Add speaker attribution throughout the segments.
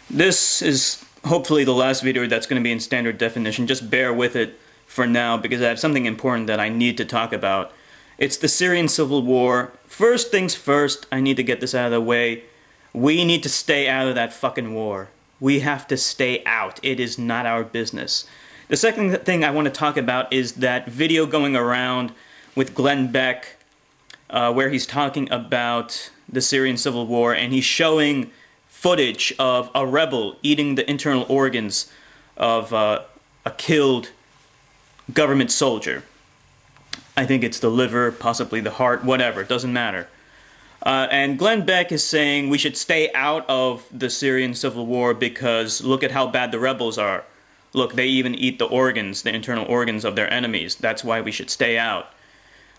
Speaker 1: This is hopefully the last video that's going to be in standard definition. Just bear with it for now because I have something important that I need to talk about. It's the Syrian Civil War. First things first, I need to get this out of the way. We need to stay out of that fucking war. We have to stay out. It is not our business. The second thing I want to talk about is that video going around with Glenn Beck where he's talking about the Syrian Civil War and he's showing footage of a rebel eating the internal organs of a killed government soldier. I think it's the liver, possibly the heart, whatever, it doesn't matter. And Glenn Beck is saying we should stay out of the Syrian Civil War because look at how bad the rebels are. Look, they even eat the organs, the internal organs of their enemies. That's why we should stay out.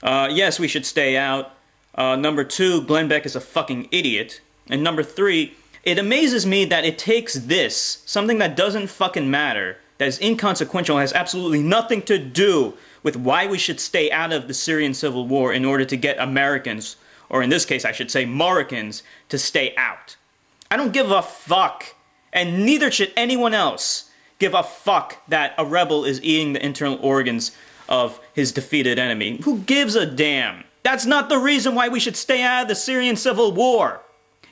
Speaker 1: Yes, we should stay out. Number two, Glenn Beck is a fucking idiot. And number three, it amazes me that it takes this, something that doesn't fucking matter, that is inconsequential, has absolutely nothing to do with why we should stay out of the Syrian Civil War in order to get Americans, or in this case I should say Moroccans, to stay out. I don't give a fuck, and neither should anyone else give a fuck that a rebel is eating the internal organs of his defeated enemy. Who gives a damn? That's not the reason why we should stay out of the Syrian Civil War.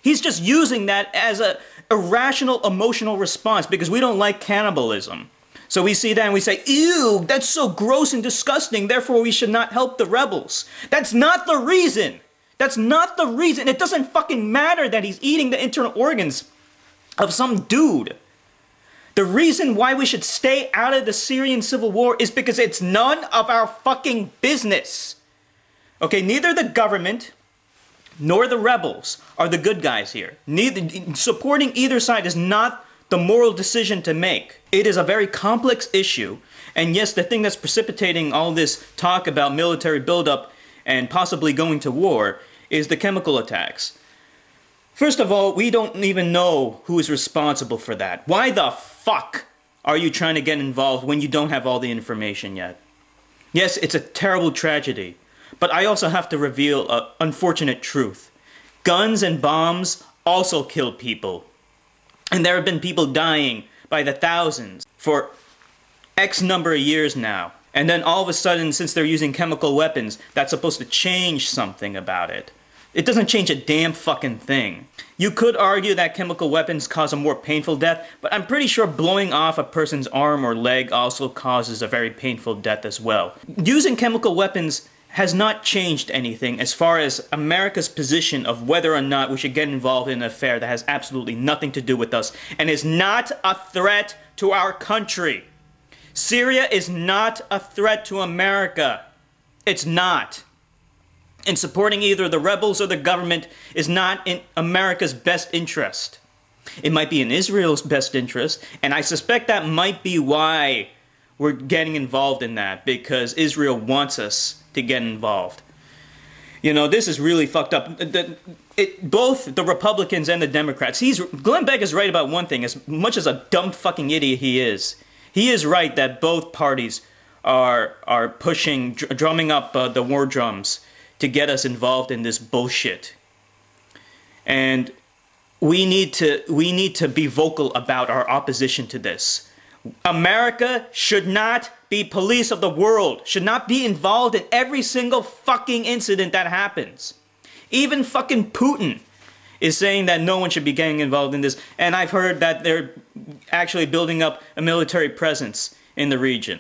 Speaker 1: He's just using that as an irrational emotional response because we don't like cannibalism. So we see that and we say, ew, that's so gross and disgusting, therefore we should not help the rebels. That's not the reason. That's not the reason. It doesn't fucking matter that he's eating the internal organs of some dude. The reason why we should stay out of the Syrian Civil War is because it's none of our fucking business. Okay, neither the government nor the rebels are the good guys here. Supporting either side is not the moral decision to make. It is a very complex issue. And yes, the thing that's precipitating all this talk about military buildup and possibly going to war is the chemical attacks. First of all, we don't even know who is responsible for that. Why the fuck are you trying to get involved when you don't have all the information yet? Yes, it's a terrible tragedy. But I also have to reveal an unfortunate truth. Guns and bombs also kill people. And there have been people dying by the thousands for X number of years now. And then all of a sudden, since they're using chemical weapons, that's supposed to change something about it. It doesn't change a damn fucking thing. You could argue that chemical weapons cause a more painful death, but I'm pretty sure blowing off a person's arm or leg also causes a very painful death as well. Using chemical weapons has not changed anything as far as America's position of whether or not we should get involved in an affair that has absolutely nothing to do with us and is not a threat to our country. Syria is not a threat to America. It's not. And supporting either the rebels or the government is not in America's best interest. It might be in Israel's best interest, and I suspect that might be why we're getting involved in that, because Israel wants us to get involved. You know, this is really fucked up. Both the Republicans and the Democrats, Glenn Beck is right about one thing, as much as a dumb fucking idiot he is right that both parties are pushing, drumming up the war drums to get us involved in this bullshit. And we need to be vocal about our opposition to this. America should not be police of the world, should not be involved in every single fucking incident that happens. Even fucking Putin is saying that no one should be getting involved in this, and I've heard that they're actually building up a military presence in the region.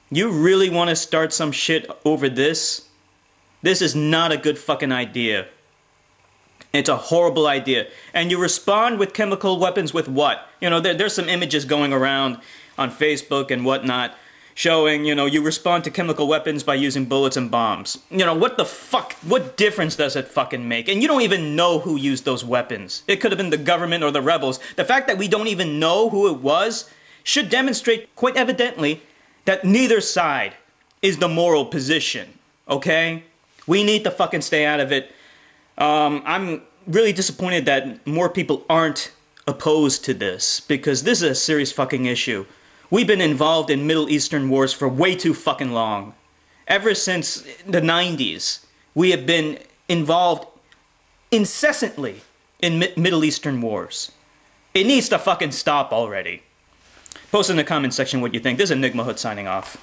Speaker 1: You really want to start some shit over this? This is not a good fucking idea. It's a horrible idea. And you respond with chemical weapons with what? You know, there's some images going around on Facebook and whatnot showing, you know, you respond to chemical weapons by using bullets and bombs. You know, what the fuck? What difference does it fucking make? And you don't even know who used those weapons. It could have been the government or the rebels. The fact that we don't even know who it was should demonstrate quite evidently that neither side is the moral position. Okay? We need to fucking stay out of it. I'm really disappointed that more people aren't opposed to this, because this is a serious fucking issue. We've been involved in Middle Eastern wars for way too fucking long. Ever since the 90s, we have been involved incessantly in Middle Eastern wars. It needs to fucking stop already. Post in the comment section what you think. This is Enigma Hood signing off.